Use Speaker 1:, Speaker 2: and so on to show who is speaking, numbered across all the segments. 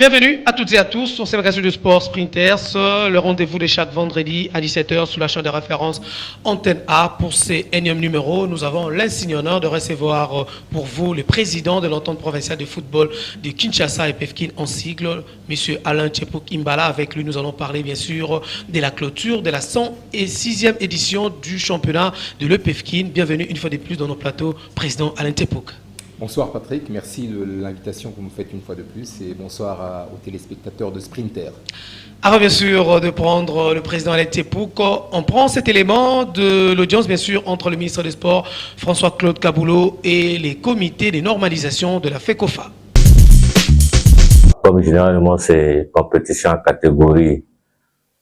Speaker 1: Bienvenue à toutes et à tous sur Célébration du Sport Sprinters, le rendez-vous de chaque vendredi à 17h sur la chaîne de référence Antenne A. Pour ces énièmes numéros, nous avons l'insigne honneur de recevoir pour vous le président de l'entente provinciale de football de Kinshasa et PEFKIN en sigle, M. Alain Tchepouk Imbala. Avec lui, nous allons parler bien sûr de la clôture de la 106e édition du championnat de l'EPEFKIN. Bienvenue une fois de plus dans nos plateaux, président Alain Tchepouk.
Speaker 2: Bonsoir Patrick, merci de l'invitation que vous me faites une fois de plus et bonsoir aux téléspectateurs de Sprinter.
Speaker 1: Avant bien sûr de prendre le président Alain Tchepouk, on prend cet élément de l'audience bien sûr entre le ministre des Sports François-Claude Kaboulot et les comités de normalisation de la FECOFA.
Speaker 3: Comme généralement ces compétitions en catégorie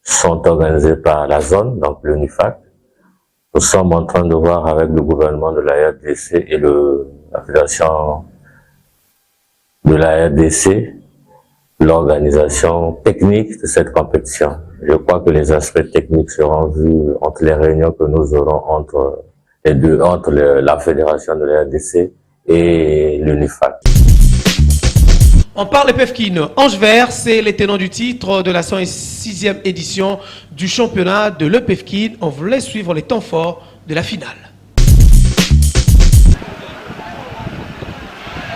Speaker 3: sont organisées par la zone, donc l'UNIFAC, nous sommes en train de voir avec le gouvernement de la RDC et la fédération de la RDC l'organisation technique de cette compétition. Je crois que les aspects techniques seront vus entre les réunions que nous aurons entre la fédération de la RDC et l'UNIFAC.
Speaker 1: On parle de PEFKIN. Ange Vert, c'est les tenants du titre de la 106e édition du championnat de l'EPEFKIN. On voulait suivre les temps forts de la finale.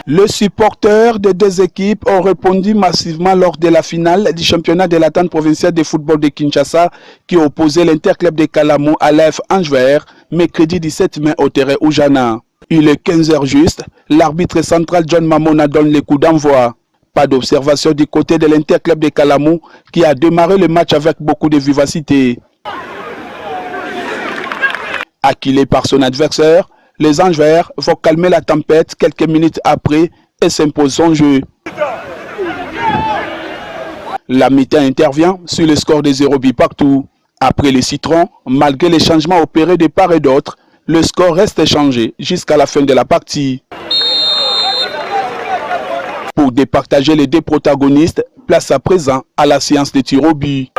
Speaker 4: Les supporters des deux équipes ont répondu massivement lors de la finale du championnat de l'entente provinciale de football de Kinshasa qui opposait l'Interclub de Kalamou à l'AF Ange Vert, mercredi 17 mai au terrain Oujana. Il est 15h juste, l'arbitre central John Mamona donne les coups d'envoi. Pas d'observation du côté de l'Interclub de Kalamou qui a démarré le match avec beaucoup de vivacité. Acculé par son adversaire, les Anges Verts vont calmer la tempête quelques minutes après et s'imposent son jeu. La mi-temps intervient sur le score de 0 but partout. Après les citrons, malgré les changements opérés de part et d'autre, le score reste changé jusqu'à la fin de la partie. Pour départager les deux protagonistes, place à présent à la séance de tir au but.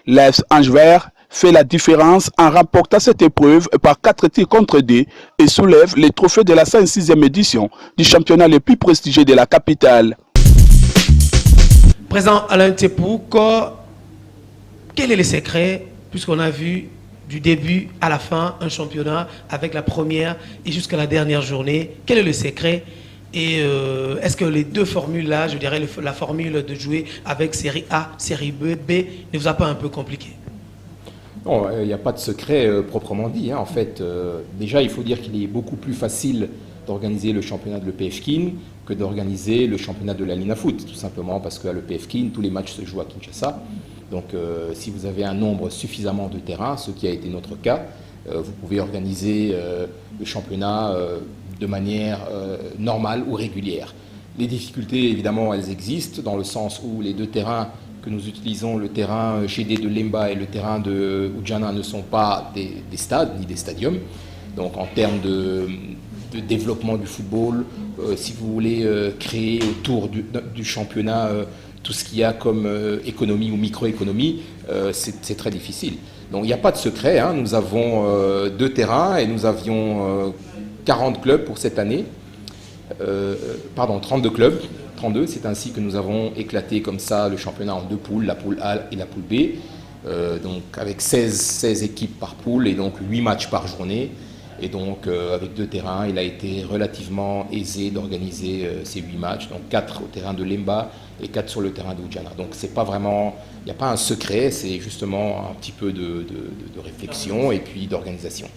Speaker 4: L'AF Ange Vert fait la différence en remportant cette épreuve par 4 tirs contre 2 et soulève les trophées de la 106e édition du championnat le plus prestigieux de la capitale.
Speaker 1: Président Alain Tchepouk, quel est le secret, puisqu'on a vu du début à la fin un championnat avec la première et jusqu'à la dernière journée? Quel est le secret? Et est-ce que les deux formules-là, je dirais la formule de jouer avec série A, série B, ne vous a pas un peu compliqué?
Speaker 2: Non, il n'y a pas de secret proprement dit. En fait, déjà, il faut dire qu'il est beaucoup plus facile d'organiser le championnat de l'EPFKIN que d'organiser le championnat de la Lina Foot, tout simplement parce qu'à l'EPFKIN, tous les matchs se jouent à Kinshasa. Donc, si vous avez un nombre suffisamment de terrains, ce qui a été notre cas, vous pouvez organiser le championnat de manière normale ou régulière. Les difficultés, évidemment, elles existent dans le sens où les deux terrains que nous utilisons, le terrain GD de Lemba et le terrain de Oujana, ne sont pas des stades ni des stadiums. Donc en termes de développement du football, si vous voulez créer autour du championnat tout ce qu'il y a comme économie ou microéconomie, c'est très difficile. Donc il n'y a pas de secret, hein. Nous avons deux terrains et nous avions 40 clubs pour cette année, 32 clubs, 32, c'est ainsi que nous avons éclaté comme ça le championnat en deux poules, la poule A et la poule B, donc avec 16 équipes par poule et donc 8 matchs par journée. Et donc avec deux terrains, il a été relativement aisé d'organiser ces 8 matchs, donc 4 au terrain de Lemba et 4 sur le terrain de Oujana. Donc c'est pas vraiment, il n'y a pas un secret, c'est justement un petit peu de réflexion et puis d'organisation.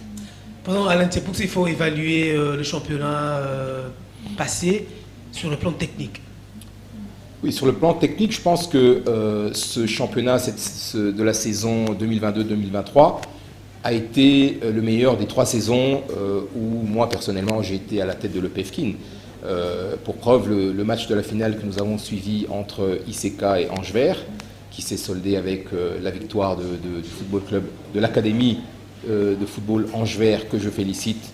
Speaker 1: Pendant Alain Tchepouk, il faut évaluer le championnat passé sur le plan technique.
Speaker 2: Oui, sur le plan technique, je pense que ce championnat de la saison 2022-2023 a été le meilleur des 3 saisons où moi personnellement j'ai été à la tête de l'EPEFKIN. Pour preuve, le match de la finale que nous avons suivi entre ICK et Ange Vert, qui s'est soldé avec la victoire du football club de l'académie de football Ange Vert, que je félicite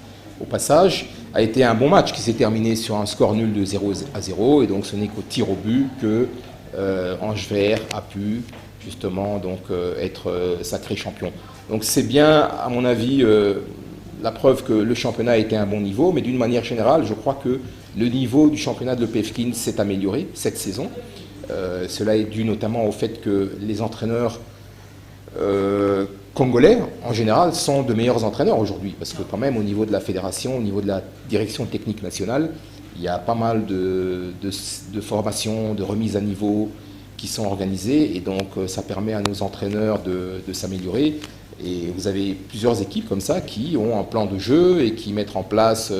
Speaker 2: au passage, a été un bon match qui s'est terminé sur un score nul de 0-0 et donc ce n'est qu'au tir au but que Ange Vert a pu justement donc être sacré champion. Donc c'est bien, à mon avis, la preuve que le championnat a été à un bon niveau, mais d'une manière générale, je crois que le niveau du championnat de l'EPF Kin s'est amélioré cette saison. Cela est dû notamment au fait que les entraîneurs congolais, en général, sont de meilleurs entraîneurs aujourd'hui, parce que quand même au niveau de la fédération, au niveau de la direction technique nationale, il y a pas mal de formations, de remises à niveau qui sont organisées, et donc ça permet à nos entraîneurs de s'améliorer. Et vous avez plusieurs équipes comme ça qui ont un plan de jeu et qui mettent en place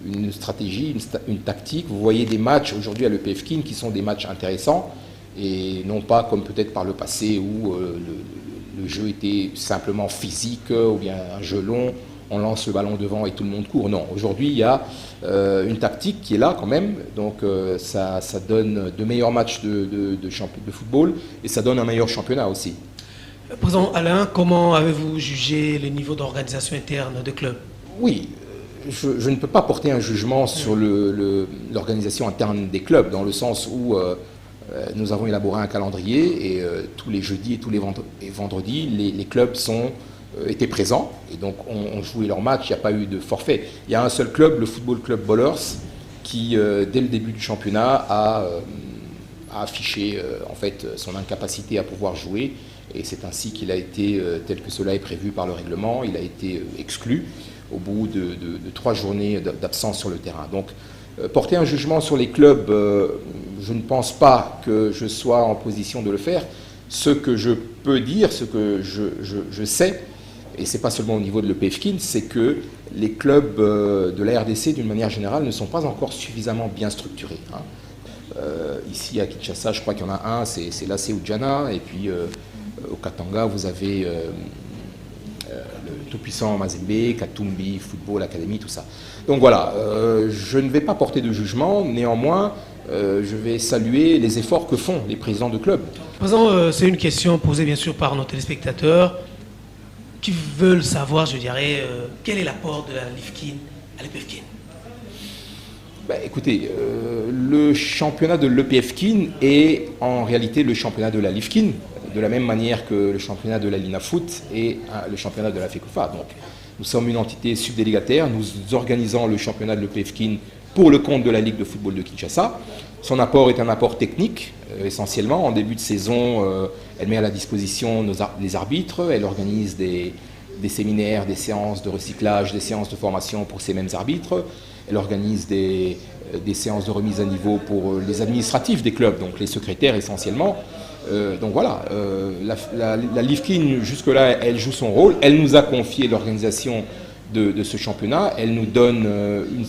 Speaker 2: une stratégie, une tactique. Vous voyez des matchs aujourd'hui à l'EPF Kin qui sont des matchs intéressants, et non pas comme peut-être par le passé où le jeu était simplement physique ou bien un jeu long, on lance le ballon devant et tout le monde court. Non, aujourd'hui il y a une tactique qui est là quand même, donc ça donne de meilleurs matchs de football, et ça donne un meilleur championnat aussi.
Speaker 1: Président Alain, comment avez-vous jugé le niveau d'organisation interne des clubs?
Speaker 2: Oui, je ne peux pas porter un jugement sur l'organisation interne des clubs, dans le sens où nous avons élaboré un calendrier, et tous les jeudis et tous les vendredis, les clubs étaient présents, et donc on jouait leurs matchs, il n'y a pas eu de forfait. Il y a un seul club, le Football Club Ballers, qui dès le début du championnat a affiché en fait son incapacité à pouvoir jouer, et c'est ainsi qu'il a été, tel que cela est prévu par le règlement, il a été exclu au bout de 3 journées d'absence sur le terrain. Donc porter un jugement sur les clubs, je ne pense pas que je sois en position de le faire. Ce que je peux dire, ce que je sais, et ce n'est pas seulement au niveau de l'EPF Kin, c'est que les clubs de la RDC, d'une manière générale, ne sont pas encore suffisamment bien structurés. Ici à Kinshasa, je crois qu'il y en a un, c'est l'AC Ujana, et puis au Katanga, vous avez le tout-puissant Mazembe, Katumbi, Football Academy, tout ça. Donc voilà, je ne vais pas porter de jugement, néanmoins, je vais saluer les efforts que font les présidents de clubs.
Speaker 1: Président, c'est une question posée bien sûr par nos téléspectateurs qui veulent savoir, je dirais, quel est l'apport de la LIFKIN à l'EPF Kin.
Speaker 2: Écoutez, le championnat de l'EPF Kin est en réalité le championnat de la LIFKIN, de la même manière que le championnat de la Lina Foot et le championnat de la FECOFA. Donc, nous sommes une entité subdélégataire, nous organisons le championnat de l'EPF Kin pour le compte de la Ligue de football de Kinshasa. Son apport est un apport technique, essentiellement. En début de saison, elle met à la disposition des arbitres, elle organise des séminaires, des séances de recyclage, des séances de formation pour ces mêmes arbitres. Elle organise des séances de remise à niveau pour les administratifs des clubs, donc les secrétaires essentiellement. Donc voilà, la LIFKIN jusque-là, elle joue son rôle. Elle nous a confié l'organisation de ce championnat. Elle nous donne une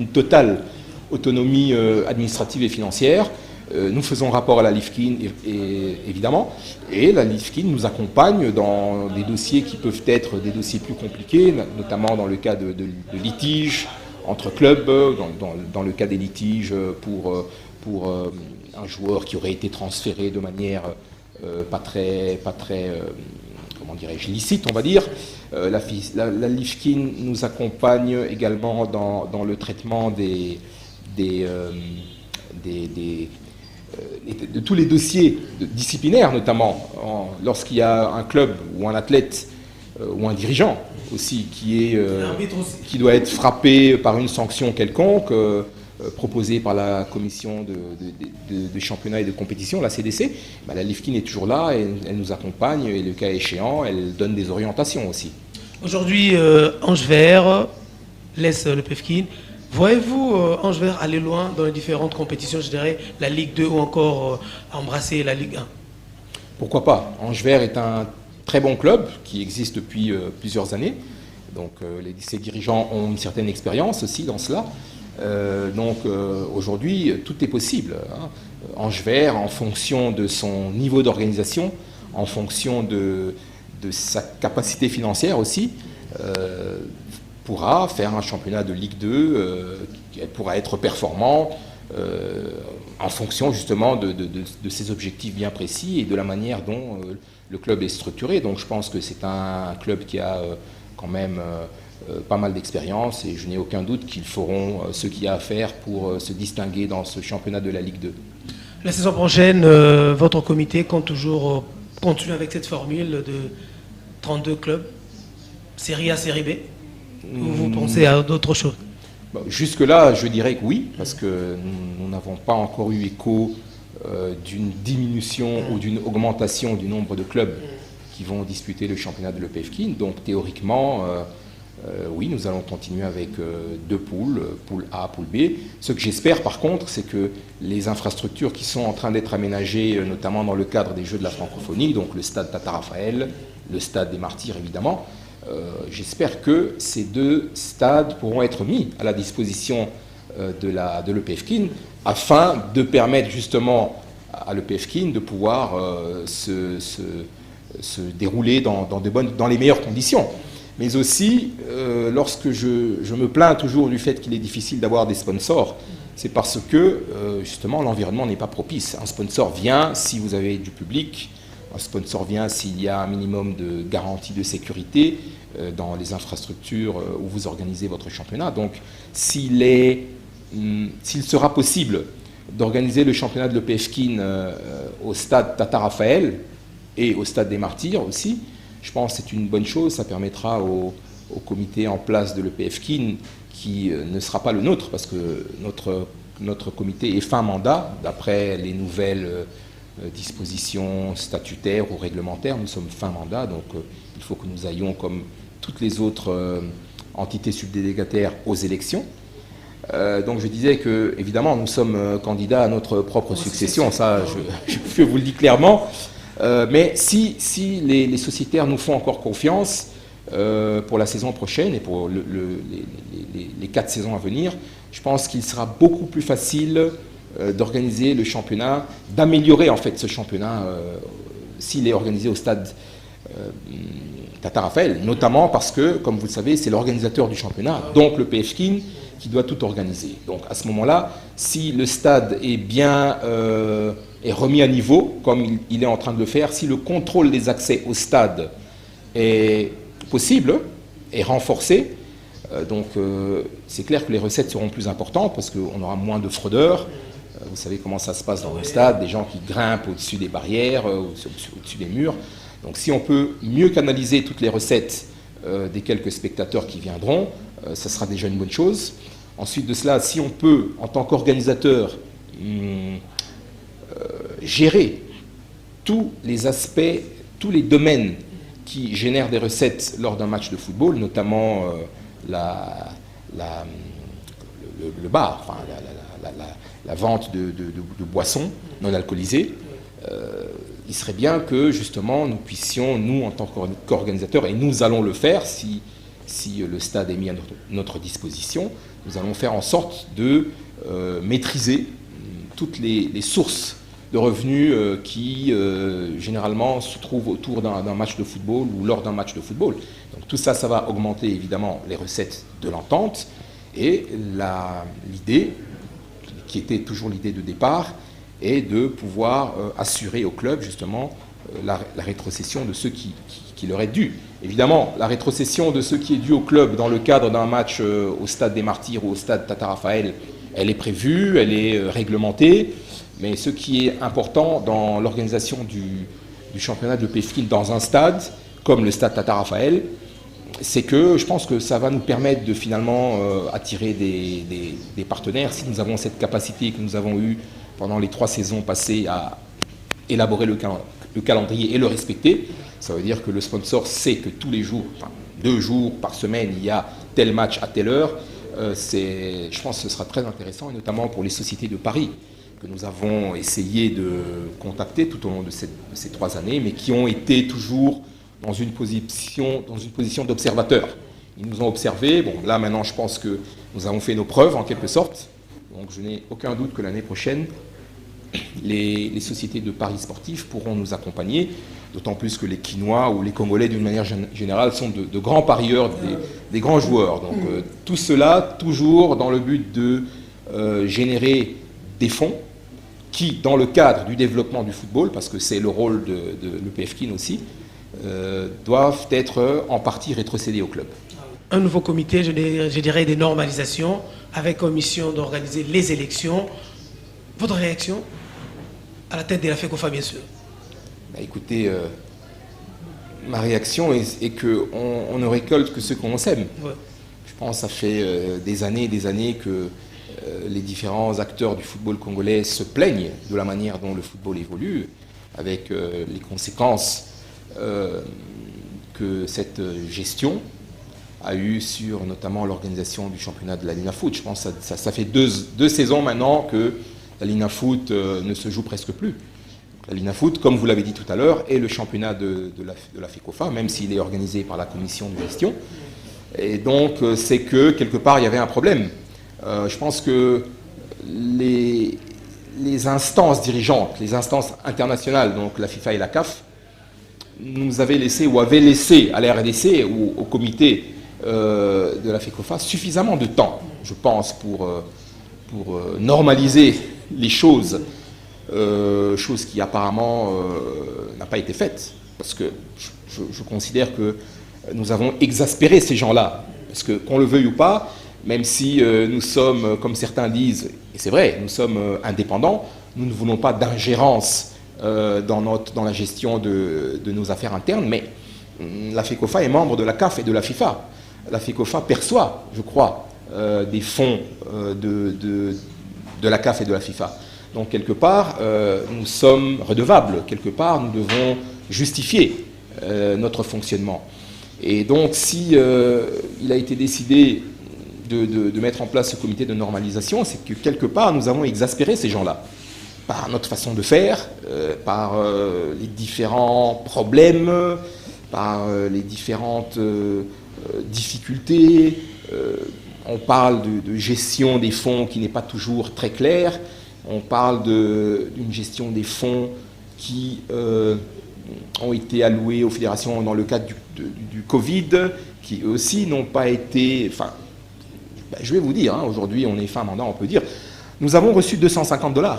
Speaker 2: totale autonomie administrative et financière. Nous faisons rapport à la LIFKIN, évidemment, et la LIFKIN nous accompagne dans des dossiers qui peuvent être des dossiers plus compliqués, notamment dans le cas de litiges entre clubs, dans le cas des litiges pour un joueur qui aurait été transféré de manière pas très comment dirais-je, licite, on va dire. La LIFKIN nous accompagne également dans le traitement de tous les dossiers disciplinaires, notamment lorsqu'il y a un club ou un athlète ou un dirigeant aussi qui doit être frappé par une sanction quelconque proposée par la commission de championnat et de compétition, la CDC. La LIFKIN est toujours là, et elle nous accompagne, et le cas échéant, elle donne des orientations aussi.
Speaker 1: Aujourd'hui, Ange Vert laisse le PFKIN. Voyez-vous Ange Vert aller loin dans les différentes compétitions, je dirais la Ligue 2 ou encore embrasser la Ligue 1?
Speaker 2: Pourquoi pas? Ange Vert est un très bon club qui existe depuis plusieurs années. Donc ses dirigeants ont une certaine expérience aussi dans cela. Aujourd'hui, tout est possible. Ange Vert, en fonction de son niveau d'organisation, en fonction de sa capacité financière aussi, pourra faire un championnat de Ligue 2, elle pourra être performant en fonction justement de ses objectifs bien précis et de la manière dont le club est structuré. Donc je pense que c'est un club qui a quand même pas mal d'expérience, et je n'ai aucun doute qu'ils feront ce qu'il y a à faire pour se distinguer dans ce championnat de la Ligue 2.
Speaker 1: La saison prochaine, votre comité compte toujours continuer avec cette formule de 32 clubs, Série A, Série B, ou vous pensez à d'autres choses?
Speaker 2: Jusque-là, je dirais que oui, parce que nous n'avons pas encore eu écho d'une diminution ou d'une augmentation du nombre de clubs qui vont disputer le championnat de l'EPFKIN. Donc théoriquement, oui, nous allons continuer avec deux poules, poule A, poule B. Ce que j'espère par contre, c'est que les infrastructures qui sont en train d'être aménagées, notamment dans le cadre des Jeux de la francophonie, donc le stade Tata Raphaël, le stade des Martyrs évidemment, j'espère que ces deux stades pourront être mis à la disposition de l'EPFKIN afin de permettre justement à l'EPFKIN de pouvoir se dérouler dans les meilleures conditions. Mais aussi, lorsque je me plains toujours du fait qu'il est difficile d'avoir des sponsors, c'est parce que justement l'environnement n'est pas propice. Un sponsor vient si vous avez du public, un sponsor vient s'il y a un minimum de garantie de sécurité dans les infrastructures où vous organisez votre championnat. Donc s'il sera possible d'organiser le championnat de l'EPFKIN au stade Tata Raphaël et au stade des Martyrs aussi, je pense que c'est une bonne chose. Ça permettra au comité en place de l'EPFKIN, qui ne sera pas le nôtre, parce que notre comité est fin mandat, d'après les nouvelles dispositions statutaires ou réglementaires, nous sommes fin mandat, donc il faut que nous aillions comme toutes les autres entités subdélégataires aux élections. Donc je disais que, évidemment, nous sommes candidats à notre propre succession, ça je vous le dis clairement, mais si les sociétaires nous font encore confiance pour la saison prochaine et pour les 4 saisons à venir, je pense qu'il sera beaucoup plus facile d'organiser le championnat, d'améliorer en fait ce championnat s'il est organisé au stade Tata Raphaël, notamment parce que, comme vous le savez, c'est l'organisateur du championnat, donc le PFKIN, qui doit tout organiser. Donc à ce moment-là, si le stade est bien est remis à niveau, comme il est en train de le faire, si le contrôle des accès au stade est possible, est renforcé, donc c'est clair que les recettes seront plus importantes parce qu'on aura moins de fraudeurs. Vous savez comment ça se passe dans le stade, des gens qui grimpent au-dessus des barrières, au-dessus des murs. Donc si on peut mieux canaliser toutes les recettes des quelques spectateurs qui viendront, ça sera déjà une bonne chose. Ensuite de cela, si on peut, en tant qu'organisateur, gérer tous les aspects, tous les domaines qui génèrent des recettes lors d'un match de football, notamment le bar, enfin, la vente de boissons non alcoolisées, il serait bien que justement nous puissions, nous en tant qu'organisateurs, et nous allons le faire si le stade est mis à notre disposition, nous allons faire en sorte de maîtriser toutes les sources de revenus qui généralement se trouvent autour d'un match de football ou lors d'un match de football. Donc tout ça, ça va augmenter évidemment les recettes de l'entente, et l'idée, qui était toujours l'idée de départ, est de pouvoir assurer au club justement la rétrocession de ceux qui leur est dû. Évidemment, la rétrocession de ce qui est dû au club dans le cadre d'un match au stade des Martyrs ou au stade Tata Raphaël, elle est prévue, elle est réglementée, mais ce qui est important dans l'organisation du championnat de PFKIN dans un stade, comme le stade Tata Raphaël, c'est que je pense que ça va nous permettre de finalement attirer des partenaires. Si nous avons cette capacité que nous avons eue pendant les 3 saisons passées à élaborer le calendrier et le respecter, ça veut dire que le sponsor sait que tous les jours, enfin 2 jours par semaine, il y a tel match à telle heure. Je pense que ce sera très intéressant, et notamment pour les sociétés de Paris, que nous avons essayé de contacter tout au long de ces 3 années, mais qui ont été toujours dans une position d'observateur. Ils nous ont observés. Bon, là maintenant, je pense que nous avons fait nos preuves en quelque sorte. Donc je n'ai aucun doute que l'année prochaine, les sociétés de paris sportifs pourront nous accompagner, d'autant plus que les Quinois ou les Congolais d'une manière générale sont de grands parieurs, des grands joueurs. Donc tout cela toujours dans le but de générer des fonds qui, dans le cadre du développement du football, parce que c'est le rôle de l'EPFKIN aussi, doivent être en partie rétrocédés au club.
Speaker 1: Un nouveau comité, je dirais, de normalisation, avec comme mission d'organiser les élections. Votre réaction? à la tête de la FECOFA, bien sûr?
Speaker 2: Écoutez, ma réaction est qu'on ne récolte que ce qu'on sème. Ouais. Je pense que ça fait des années que les différents acteurs du football congolais se plaignent de la manière dont le football évolue, avec les conséquences que cette gestion a eu sur notamment l'organisation du championnat de la Linafoot. Je pense que ça fait deux saisons maintenant que la Linafoot ne se joue presque plus. La Linafoot, comme vous l'avez dit tout à l'heure, est le championnat de la FECOFA, même s'il est organisé par la commission de gestion. Et donc, c'est que, quelque part, il y avait un problème. Je pense que les instances dirigeantes, les instances internationales, donc la FIFA et la CAF, nous avaient laissé, ou avaient laissé à la RDC ou au comité de la FECOFA suffisamment de temps, je pense, pour normaliser les choses. Chose qui apparemment n'a pas été faite, parce que je considère que nous avons exaspéré ces gens-là, parce que qu'on le veuille ou pas, même si nous sommes, comme certains disent, et c'est vrai, nous sommes indépendants, nous ne voulons pas d'ingérence dans la gestion de nos affaires internes, mais la FECOFA est membre de la CAF et de la FIFA. La FECOFA perçoit, je crois, des fonds de la CAF et de la FIFA. Donc, quelque part, nous sommes redevables. Quelque part, nous devons justifier notre fonctionnement. Et donc, si il a été décidé de mettre en place ce comité de normalisation, c'est que, quelque part, nous avons exaspéré ces gens-là. Par notre façon de faire, par les différents problèmes, par les différentes difficultés. On parle de gestion des fonds qui n'est pas toujours très claire. On parle d'une gestion des fonds qui ont été alloués aux fédérations dans le cadre du Covid, qui eux aussi n'ont pas été... Enfin, je vais vous dire, aujourd'hui on est fin mandat, on peut dire, nous avons reçu $250.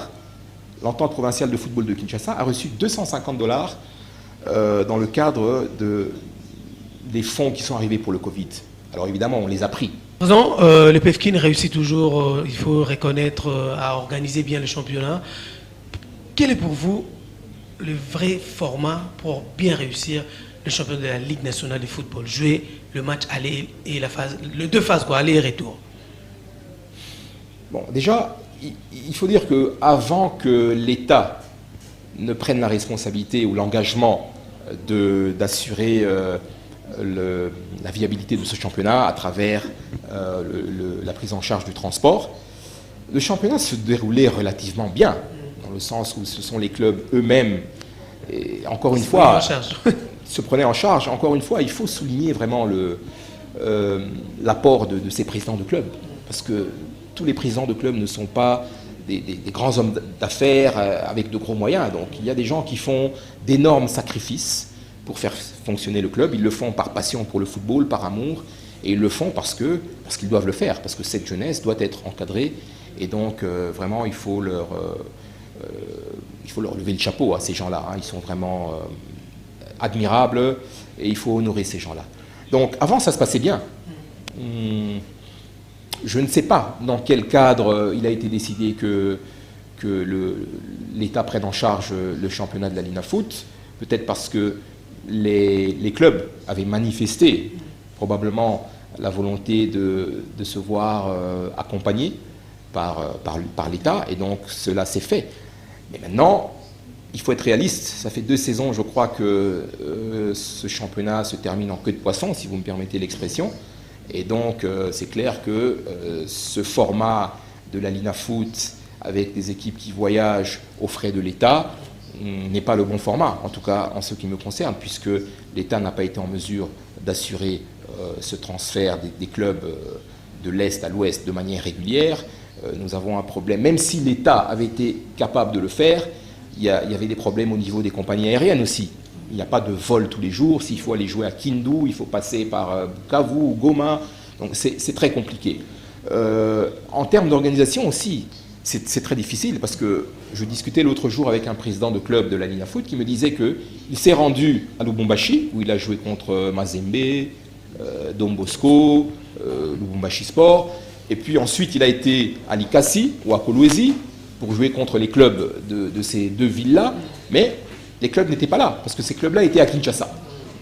Speaker 2: L'entente provinciale de football de Kinshasa a reçu $250 dans le cadre des fonds qui sont arrivés pour le Covid. Alors évidemment, on les a pris.
Speaker 1: Le PEFKIN réussit toujours, il faut reconnaître, à organiser bien le championnat. Quel est pour vous le vrai format pour bien réussir le championnat de la Ligue nationale de football? Jouer le match aller et les deux phases, aller et retour.
Speaker 2: Bon, déjà, il faut dire qu'avant que l'État ne prenne la responsabilité ou l'engagement d'assurer la viabilité de ce championnat à travers la prise en charge du transport, le championnat se déroulait relativement bien, dans le sens où ce sont les clubs eux-mêmes, et encore une fois, se prenaient en charge. Encore une fois, il faut souligner vraiment l'apport de ces présidents de clubs, parce que tous les présidents de clubs ne sont pas des grands hommes d'affaires avec de gros moyens. Donc il y a des gens qui font d'énormes sacrifices pour faire fonctionner le club. Ils le font par passion pour le football, par amour, et ils le font parce qu'ils doivent le faire, parce que cette jeunesse doit être encadrée, et donc vraiment il faut leur lever le chapeau à ces gens-là. Ils sont vraiment admirables, et il faut honorer ces gens-là. Donc avant ça se passait bien. Je ne sais pas dans quel cadre il a été décidé que l'État prenne en charge le championnat de la Linafoot, peut-être parce que les clubs avaient manifesté probablement la volonté de se voir accompagnés par l'État, et donc cela s'est fait. Mais maintenant, il faut être réaliste. Ça fait 2 saisons, je crois, que ce championnat se termine en queue de poisson, si vous me permettez l'expression. Et donc, c'est clair que ce format de la Linafoot, avec des équipes qui voyagent aux frais de l'État, n'est pas le bon format, en tout cas en ce qui me concerne, puisque l'État n'a pas été en mesure d'assurer ce transfert des clubs de l'Est à l'Ouest de manière régulière. Nous avons un problème, même si l'État avait été capable de le faire, il y avait des problèmes au niveau des compagnies aériennes aussi. Il n'y a pas de vol tous les jours. S'il faut aller jouer à Kindu, il faut passer par Bukavu ou Goma. Donc c'est très compliqué. En termes d'organisation aussi, c'est très difficile, parce que je discutais l'autre jour avec un président de club de la Linafoot qui me disait qu'il s'est rendu à Lubumbashi, où il a joué contre Mazembe, Don Bosco, Lubumbashi Sport, et puis ensuite il a été à Likasi ou à Kolwezi, pour jouer contre les clubs de ces deux villes-là, mais les clubs n'étaient pas là, parce que ces clubs-là étaient à Kinshasa,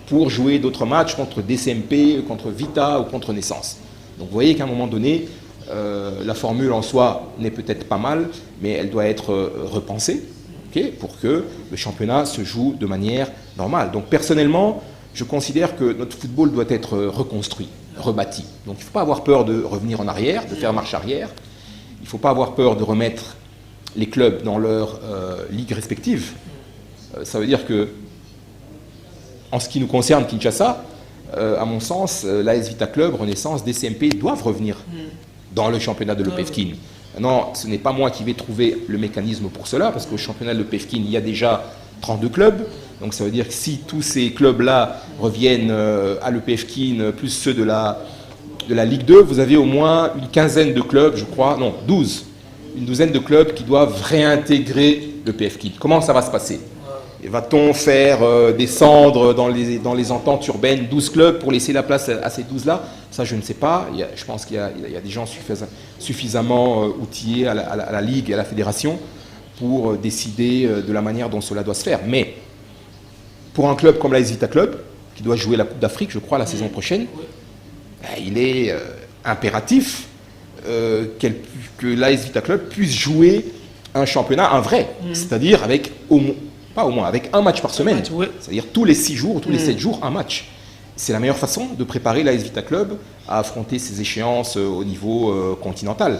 Speaker 2: pour jouer d'autres matchs contre DCMP, contre Vita ou contre Naissance. Donc vous voyez qu'à un moment donné, la formule en soi n'est peut-être pas mal, mais elle doit être repensée, okay, pour que le championnat se joue de manière normale. Donc personnellement, je considère que notre football doit être reconstruit, rebâti. Donc il ne faut pas avoir peur de revenir en arrière, de faire marche arrière. Il ne faut pas avoir peur de remettre les clubs dans leur ligue respective. Ça veut dire que, en ce qui nous concerne, Kinshasa, à mon sens, l'AS Vita Club, Renaissance, DCMP doivent revenir dans le championnat de l'EPFKIN. Non, ce n'est pas moi qui vais trouver le mécanisme pour cela, parce qu'au championnat de l'EPFKIN, il y a déjà 32 clubs. Donc ça veut dire que si tous ces clubs-là reviennent à l'EPFKIN, plus ceux de la Ligue 2, vous avez au moins une quinzaine de clubs, je crois, non, 12. Une douzaine de clubs qui doivent réintégrer l'EPFKIN. Comment ça va se passer ? Et va-t-on faire descendre dans les ententes urbaines 12 clubs pour laisser la place à ces 12-là ? Ça, je ne sais pas. Je pense qu'il y a des gens suffisamment outillés à la Ligue et à la Fédération pour décider de la manière dont cela doit se faire. Mais pour un club comme l'AS Vita Club, qui doit jouer la Coupe d'Afrique, je crois, la saison prochaine, il est impératif que l'AS Vita Club puisse jouer un championnat, un vrai, c'est-à-dire avec avec un match par semaine, c'est-à-dire tous les 6 jours, tous les 7 jours, un match. C'est la meilleure façon de préparer l'AS Vita Club à affronter ces échéances au niveau continental.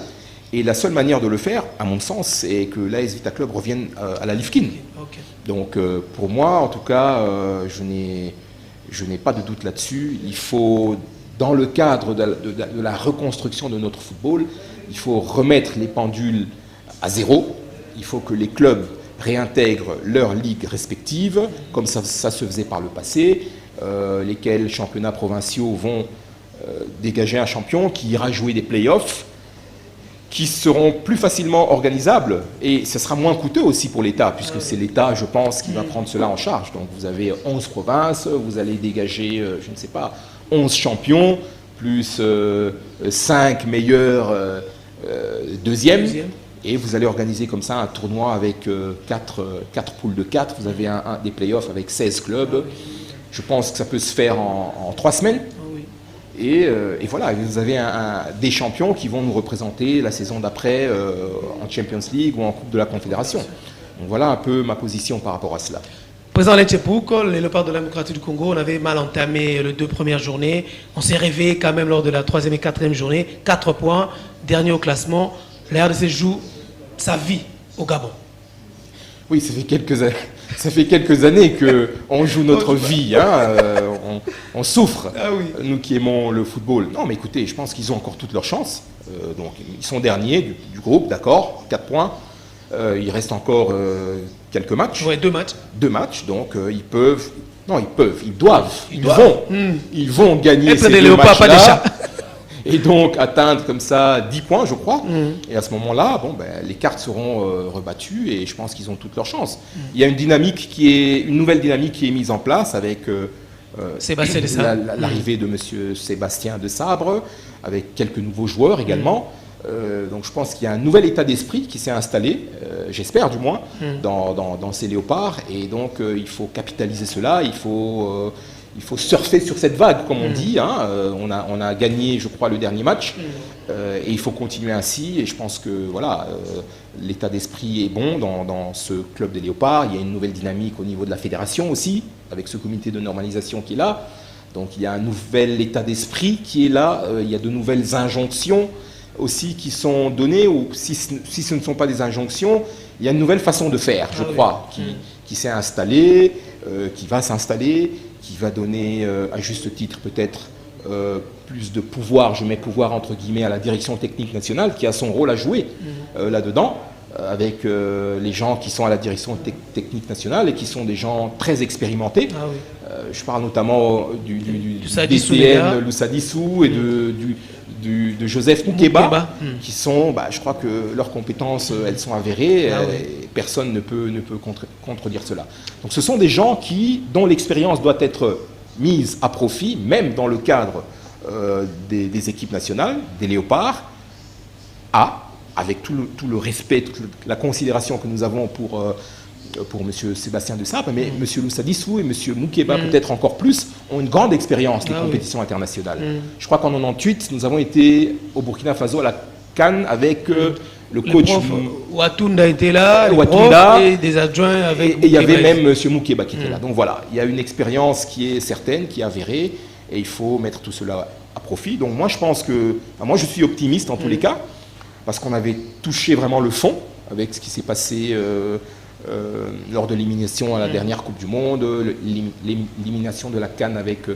Speaker 2: Et la seule manière de le faire, à mon sens, c'est que l'AS Vita Club revienne à la Lifkin. Okay. Donc pour moi, en tout cas, je n'ai pas de doute là-dessus. Il faut, dans le cadre de la reconstruction de notre football, il faut remettre les pendules à zéro. Il faut que les clubs réintègrent leurs ligues respectives, comme ça se faisait par le passé, lesquels championnats provinciaux vont dégager un champion qui ira jouer des play-offs, qui seront plus facilement organisables, et ce sera moins coûteux aussi pour l'État, puisque c'est l'État, je pense, qui va prendre cela en charge. Donc vous avez 11 provinces, vous allez dégager, je ne sais pas, 11 champions, plus 5 meilleurs deuxièmes. Et vous allez organiser comme ça un tournoi avec 4 poules de 4. Vous avez des playoffs avec 16 clubs. Je pense que ça peut se faire en 3 semaines. Et voilà, vous avez des champions qui vont nous représenter la saison d'après en Champions League ou en Coupe de la Confédération. Donc voilà un peu ma position par rapport à cela.
Speaker 1: Président Letchepouk, les Léopards de la démocratie du Congo, on avait mal entamé les 2 premières journées. On s'est réveillé quand même lors de la 3e et 4e journée. 4 points, dernier au classement. La RDC joue sa vie au Gabon.
Speaker 2: Oui, ça fait quelques années qu'on joue notre vie. On souffre, nous qui aimons le football. Non, mais écoutez, je pense qu'ils ont encore toutes leurs chances. Donc, ils sont derniers du groupe, d'accord, 4 points. Il reste encore quelques matchs.
Speaker 1: Oui, 2 matchs.
Speaker 2: 2 matchs, donc ils peuvent... Non, ils doivent. Ils vont gagner ces 2 matchs-là. Et donc atteindre comme ça 10 points, je crois. Et à ce moment-là, les cartes seront rebattues et je pense qu'ils ont toutes leurs chances. Il y a une nouvelle dynamique qui est mise en place avec l'arrivée de M. Sébastien de Sabre, avec quelques nouveaux joueurs également. Donc je pense qu'il y a un nouvel état d'esprit qui s'est installé, j'espère du moins, dans ces léopards. Et donc il faut capitaliser cela, il faut surfer sur cette vague, comme on dit. On a gagné, je crois, le dernier match. Et il faut continuer ainsi. Et je pense que voilà, l'état d'esprit est bon dans ce club des Léopards. Il y a une nouvelle dynamique au niveau de la fédération aussi, avec ce comité de normalisation qui est là. Donc il y a un nouvel état d'esprit qui est là. Il y a de nouvelles injonctions aussi qui sont données. Ou si ce ne sont pas des injonctions, il y a une nouvelle façon de faire, je crois, qui s'est installée, qui va s'installer, qui va donner à juste titre peut-être plus de pouvoir, je mets pouvoir entre guillemets, à la direction technique nationale qui a son rôle à jouer là-dedans, avec les gens qui sont à la direction technique nationale et qui sont des gens très expérimentés. Je parle notamment du DTN Loussadissou et de Joseph Moukeba, qui sont, je crois que leurs compétences, elles sont avérées, et personne ne peut contredire cela. Donc ce sont des gens dont l'expérience doit être mise à profit, même dans le cadre des équipes nationales, des Léopards A, avec tout le respect, toute la considération que nous avons pour M. Sébastien de Sabre, mais M. Loussadissou et M. Moukeba, peut-être encore plus, ont une grande expérience des compétitions internationales. Je crois qu'en 98, nous avons été au Burkina Faso à la CAN avec le coach.
Speaker 1: Watunda était là, et des adjoints avec.
Speaker 2: Et il y avait même M. Moukeba qui était là. Donc voilà, il y a une expérience qui est certaine, qui est avérée, et il faut mettre tout cela à profit. Donc moi, je pense que. Moi, je suis optimiste en tous les cas, parce qu'on avait touché vraiment le fond avec ce qui s'est passé. Lors de l'élimination à la dernière Coupe du Monde, l'élimination de la CAN avec M.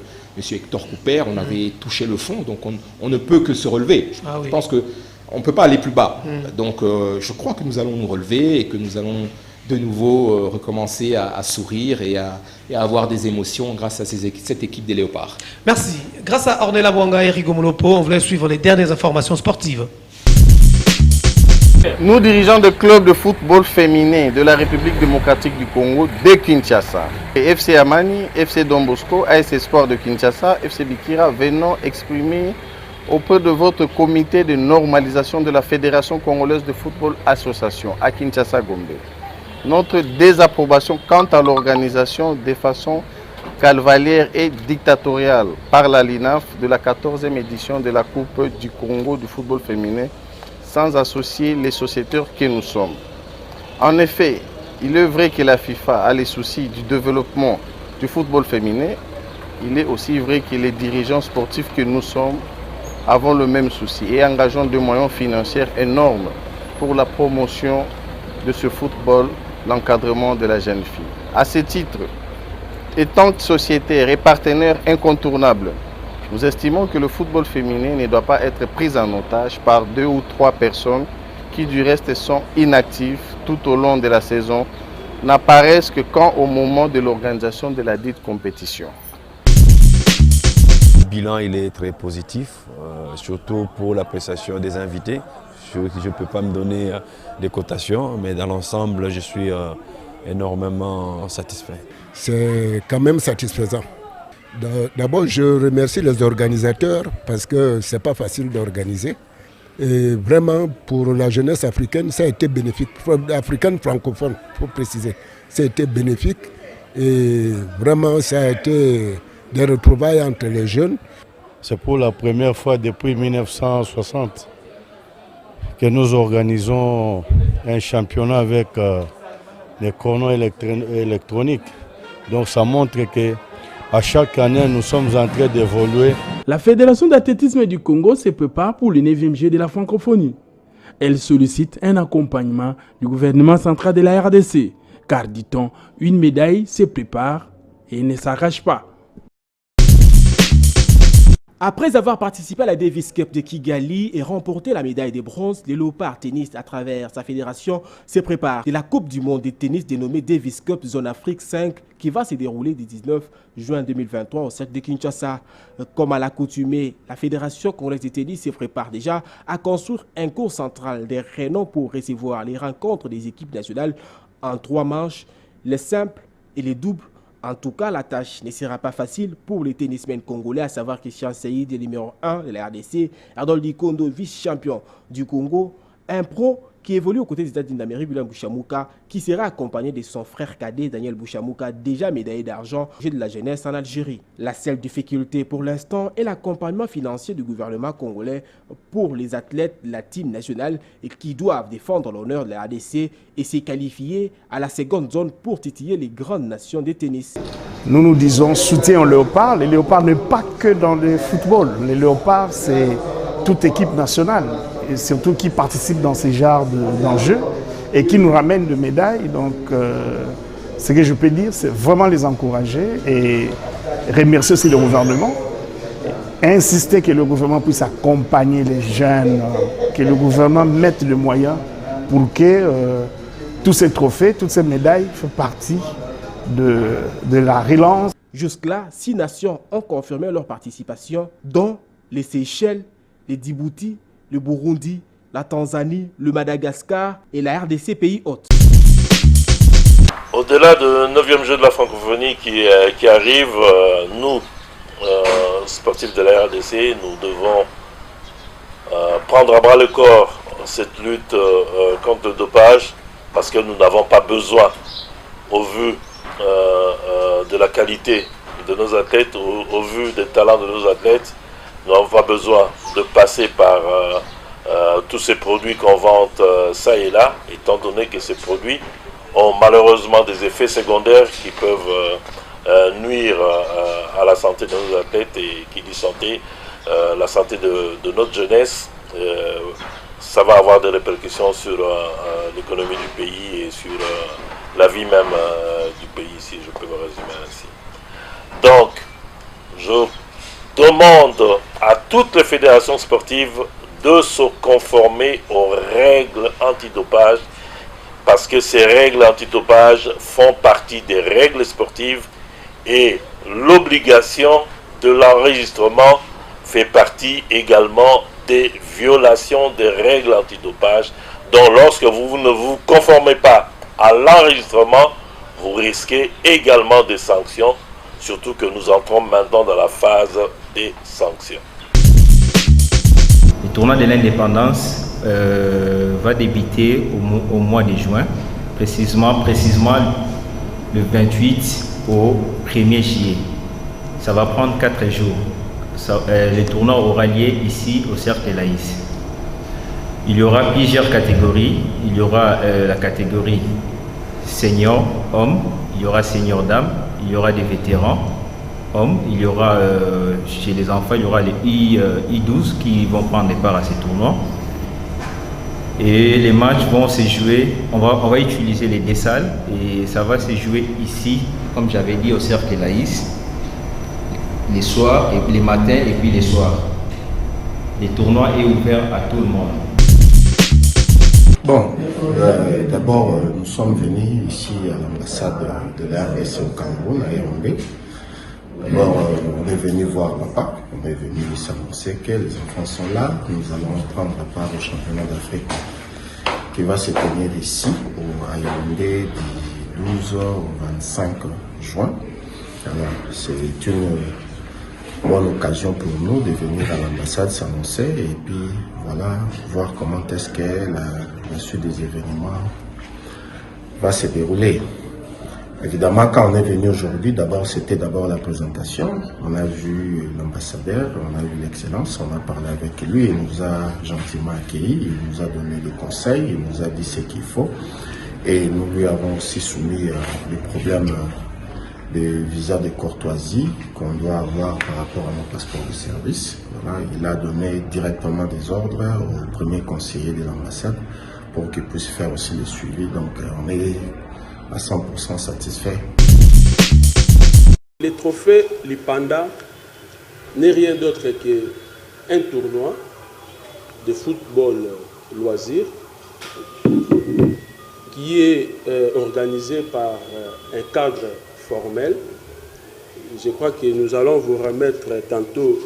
Speaker 2: Hector Cooper, on avait touché le fond, donc on ne peut que se relever. Je pense qu'on ne peut pas aller plus bas. Donc je crois que nous allons nous relever et que nous allons de nouveau recommencer à sourire et à avoir des émotions grâce à cette équipe des Léopards.
Speaker 1: Merci. Grâce à Ornella Bouanga et Rigo Molopo, on voulait suivre les dernières informations sportives.
Speaker 5: Nous, dirigeants de clubs de football féminin de la République démocratique du Congo, de Kinshasa, et FC Amani, FC Don Bosco, AS Espoir de Kinshasa, FC Bikira, venons exprimer auprès de votre comité de normalisation de la Fédération congolaise de football association à Kinshasa-Gombe notre désapprobation quant à l'organisation de façon calvalière et dictatoriale par la LINAF de la 14e édition de la Coupe du Congo du football féminin sans associer les sociétaires que nous sommes. En effet, il est vrai que la FIFA a les soucis du développement du football féminin. Il est aussi vrai que les dirigeants sportifs que nous sommes avons le même souci et engageons des moyens financiers énormes pour la promotion de ce football, l'encadrement de la jeune fille. À ce titre, étant sociétaire et partenaire incontournable, nous estimons que le football féminin ne doit pas être pris en otage par 2 ou 3 personnes qui du reste sont inactives tout au long de la saison, n'apparaissent que quand au moment de l'organisation de la dite compétition.
Speaker 6: Le bilan il est très positif, surtout pour l'appréciation des invités. Je ne peux pas me donner des cotations, mais dans l'ensemble, je suis énormément satisfait.
Speaker 7: C'est quand même satisfaisant. D'abord, je remercie les organisateurs parce que ce n'est pas facile d'organiser. Et vraiment, pour la jeunesse africaine, ça a été bénéfique. Africaine francophone, il faut préciser. Ça a été bénéfique et vraiment, ça a été des retrouvailles entre les jeunes.
Speaker 8: C'est pour la première fois depuis 1960 que nous organisons un championnat avec des chronos électroniques. Donc ça montre que à chaque année, nous sommes en train d'évoluer.
Speaker 9: La Fédération d'athlétisme du Congo se prépare pour le 9e jeu de la francophonie. Elle sollicite un accompagnement du gouvernement central de la RDC, car, dit-on, une médaille se prépare et ne s'arrache pas.
Speaker 10: Après avoir participé à la Davis Cup de Kigali et remporté la médaille de bronze, le Léopard Tennis, à travers sa fédération, se prépare de la Coupe du monde de tennis dénommée Davis Cup Zone Afrique 5 qui va se dérouler du 19 juin 2023 au cercle de Kinshasa. Comme à l'accoutumée, la Fédération congolaise de tennis se prépare déjà à construire un court central des renom pour recevoir les rencontres des équipes nationales en 3 manches, les simples et les doubles. En tout cas, la tâche ne sera pas facile pour les tennismen congolais, à savoir Christian Saïd, le numéro 1 de la RDC, Ardoldi Kondo, vice-champion du Congo, un pro qui évolue aux côtés des États-Unis d'Amérique, William Bouchamouka, qui sera accompagné de son frère cadet, Daniel Bouchamouka, déjà médaillé d'argent au Jeux de la jeunesse en Algérie. La seule difficulté pour l'instant est l'accompagnement financier du gouvernement congolais pour les athlètes de la team nationale et qui doivent défendre l'honneur de la RDC et se qualifier à la seconde zone pour titiller les grandes nations de tennis.
Speaker 5: Nous nous disons soutien aux léopards. Les léopards n'est pas que dans le football. Les léopards, c'est toute équipe nationale. Et surtout qui participent dans ces genres d'enjeux et qui nous ramènent de médailles. Donc, ce que je peux dire, c'est vraiment les encourager et remercier aussi le gouvernement. Et insister que le gouvernement puisse accompagner les jeunes, que le gouvernement mette les moyens pour que tous ces trophées, toutes ces médailles fassent partie de la relance.
Speaker 10: Jusque-là, 6 nations ont confirmé leur participation, dont les Seychelles, les Djibouti, le Burundi, la Tanzanie, le Madagascar et la RDC, pays hôtes.
Speaker 11: Au-delà du 9e jeu de la francophonie qui arrive, nous, sportifs de la RDC, nous devons prendre à bras le corps cette lutte contre le dopage parce que nous n'avons pas besoin, au vu de la qualité de nos athlètes, au vu des talents de nos athlètes, nous n'avons pas besoin de passer par tous ces produits qu'on vante ça et là, étant donné que ces produits ont malheureusement des effets secondaires qui peuvent nuire à la santé de nos athlètes, et qui dit santé, la santé de notre jeunesse, ça va avoir des répercussions sur l'économie du pays et sur la vie même du pays, si je peux me résumer ainsi. Donc, je demande à toutes les fédérations sportives de se conformer aux règles antidopage, parce que ces règles antidopage font partie des règles sportives et l'obligation de l'enregistrement fait partie également des violations des règles antidopage. Donc lorsque vous ne vous conformez pas à l'enregistrement, vous risquez également des sanctions, surtout que nous entrons maintenant dans la phase des sanctions.
Speaker 12: Le tournoi de l'indépendance va débuter au mois de juin, précisément le 28 au 1er juillet. Ça va prendre 4 jours. Le tournoi aura lieu ici au Cercle Laïs. Il y aura plusieurs catégories. Il y aura la catégorie senior homme, il y aura senior dame, il y aura des vétérans hommes, il y aura chez les enfants, il y aura les I12 qui vont prendre part à ces tournois. Et les matchs vont se jouer, on va utiliser les 2 salles et ça va se jouer ici, comme j'avais dit, au Cercle Laïs, les soirs, et les matins et puis les soirs. Le tournoi est ouvert à tout le monde.
Speaker 13: Bon, d'abord, nous sommes venus ici à l'ambassade de la RDC au Cameroun, à Yaoundé. D'abord, on est venu voir papa, on est venu s'annoncer que les enfants sont là. Nous allons prendre part au championnat d'Afrique qui va se tenir ici, à Yaoundé, du 12 au 25 juin. C'est une bonne occasion pour nous de venir à l'ambassade s'annoncer et puis voilà, voir comment est-ce que la suite des événements va se dérouler. Évidemment, quand on est venu aujourd'hui, c'était d'abord la présentation. On a vu l'ambassadeur, on a vu l'excellence, on a parlé avec lui, il nous a gentiment accueillis, il nous a donné des conseils, il nous a dit ce qu'il faut. Et nous lui avons aussi soumis les problèmes de visa de courtoisie qu'on doit avoir par rapport à nos passeports de service. Voilà, il a donné directement des ordres au premier conseiller de l'ambassade pour qu'il puisse faire aussi le suivi. Donc on est à 100% satisfait.
Speaker 14: Le trophée Lipanda n'est rien d'autre qu'un tournoi de football loisir qui est organisé par un cadre formel. Je crois que nous allons vous remettre tantôt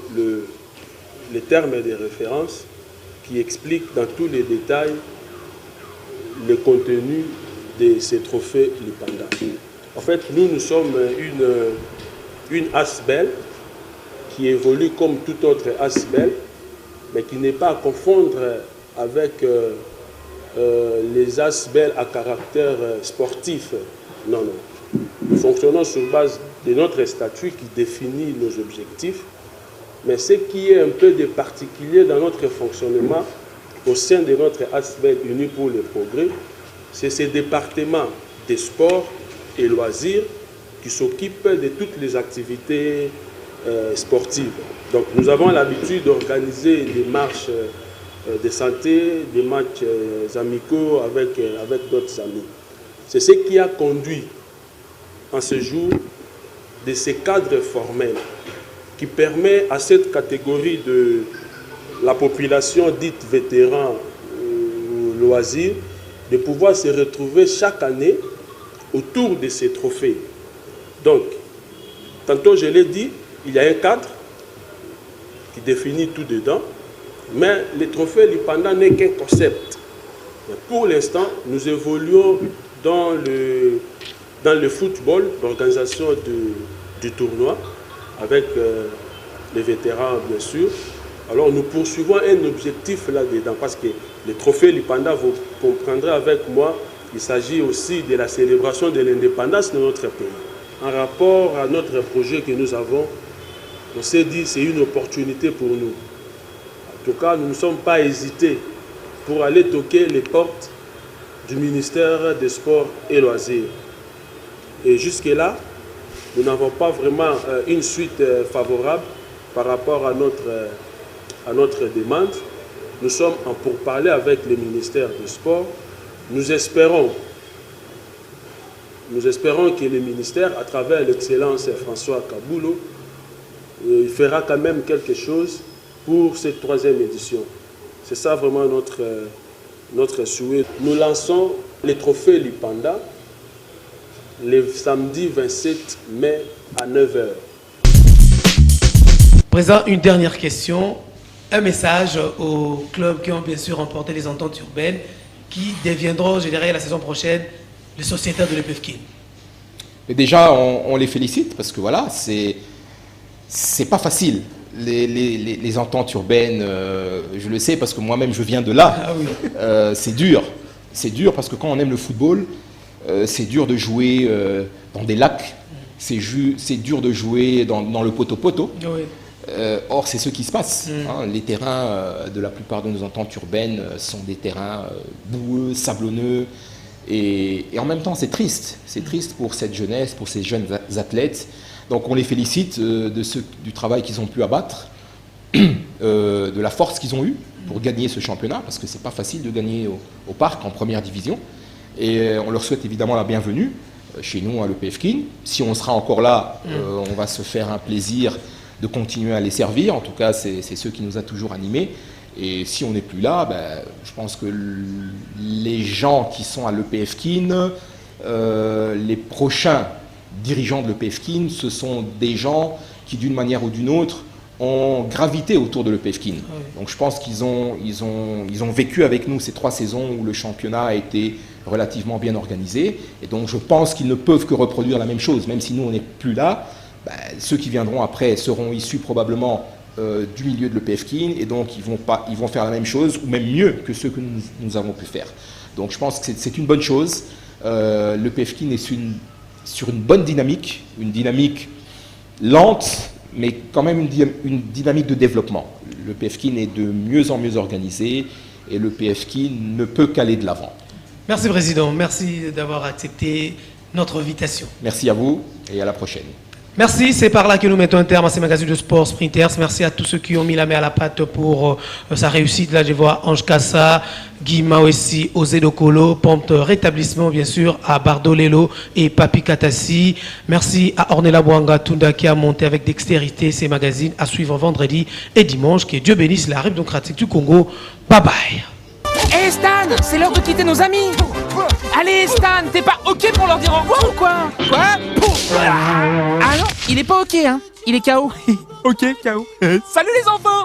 Speaker 14: les termes de référence qui expliquent dans tous les détails le contenu de ces trophées Lipanda. En fait, nous sommes une ASBEL qui évolue comme tout autre ASBEL, mais qui n'est pas à confondre avec les ASBEL à caractère sportif. Non, non. Nous fonctionnons sur base de notre statut qui définit nos objectifs, mais ce qui est un peu de particulier dans notre fonctionnement au sein de notre ASBEL Unis pour le Progrès, c'est ces départements des sports et loisirs qui s'occupent de toutes les activités sportives. Donc nous avons l'habitude d'organiser des marches de santé, des matchs amicaux avec d'autres amis. C'est ce qui a conduit en ce jour de ces cadres formels qui permet à cette catégorie de la population dite vétéran loisirs de pouvoir se retrouver chaque année autour de ces trophées. Donc, tantôt je l'ai dit, il y a un cadre qui définit tout dedans, mais le trophée Lipanda n'est qu'un concept. Mais pour l'instant, nous évoluons dans le football, l'organisation du tournoi, avec les vétérans bien sûr, Alors nous poursuivons un objectif là-dedans parce que le trophée Lipanda, vous comprendrez avec moi, il s'agit aussi de la célébration de l'indépendance de notre pays. En rapport à notre projet que nous avons, on s'est dit que c'est une opportunité pour nous. En tout cas, nous ne sommes pas hésités pour aller toquer les portes du ministère des Sports et Loisirs. Et jusque-là, nous n'avons pas vraiment une suite favorable par rapport à notre demande. Nous sommes en pourparlers avec le ministère des Sports. Nous espérons que le ministère, à travers l'excellence François Kaboulou, il fera quand même quelque chose pour cette 3e édition. C'est ça vraiment notre souhait. Nous lançons les trophées Lipanda le samedi 27 mai à 9h.
Speaker 1: Président, une dernière question. Un message aux clubs qui ont bien sûr remporté les ententes urbaines, qui deviendront, je dirais, la saison prochaine, les sociétaires de l'EPFKIN.
Speaker 2: Déjà, on les félicite parce que voilà, c'est pas facile. Les ententes urbaines, je le sais parce que moi-même je viens de là.
Speaker 1: Ah oui.
Speaker 2: C'est dur. C'est dur parce que quand on aime le football, c'est dur de jouer dans des lacs. C'est dur de jouer dans le poteau-poteau.
Speaker 1: Oui.
Speaker 2: Or, c'est ce qui se passe. Hein. Les terrains de la plupart de nos ententes urbaines sont des terrains boueux, sablonneux. Et en même temps, c'est triste. C'est triste pour cette jeunesse, pour ces jeunes athlètes. Donc, on les félicite du travail qu'ils ont pu abattre, de la force qu'ils ont eue pour gagner ce championnat, parce que c'est pas facile de gagner au Parc en première division. Et on leur souhaite évidemment la bienvenue chez nous à l'EPFKIN. Si on sera encore là, on va se faire un plaisir de continuer à les servir. En tout cas, c'est ce qui nous a toujours animés. Et si on n'est plus là, je pense que les gens qui sont à l'EPFKIN, les prochains dirigeants de l'EPFKIN, ce sont des gens qui, d'une manière ou d'une autre, ont gravité autour de l'EPFKIN. Oui. Donc je pense qu'ils ont vécu avec nous ces 3 saisons où le championnat a été relativement bien organisé. Et donc je pense qu'ils ne peuvent que reproduire la même chose, même si nous, on n'est plus là. Ceux qui viendront après seront issus probablement du milieu de l'EPFKIN et donc ils vont faire la même chose ou même mieux que ce que nous avons pu faire. Donc je pense que c'est une bonne chose. L'EPFKIN est sur une bonne dynamique, une dynamique lente, mais quand même une dynamique de développement. L'EPFKIN est de mieux en mieux organisé et l'EPFKIN ne peut qu'aller de l'avant.
Speaker 1: Merci Président, merci d'avoir accepté notre invitation.
Speaker 2: Merci à vous et à la prochaine.
Speaker 1: Merci, c'est par là que nous mettons un terme à ces magazines de sport Sprinters. Merci à tous ceux qui ont mis la main à la pâte pour sa réussite. Là, je vois Ange Kassa, Guy Mawessi, Osé Dokolo, Pompe rétablissement, bien sûr, à Bardolelo et Papi Katassi. Merci à Ornella Bouanga Tunda qui a monté avec dextérité ces magazines à suivre vendredi et dimanche. Que Dieu bénisse la République démocratique du Congo. Bye bye.
Speaker 15: Hé Stan, c'est l'heure de quitter nos amis. Allez Stan, t'es pas ok pour leur dire au revoir ou quoi? Quoi? Ah non, il est pas ok hein, il est KO. Ok, KO. Salut les enfants.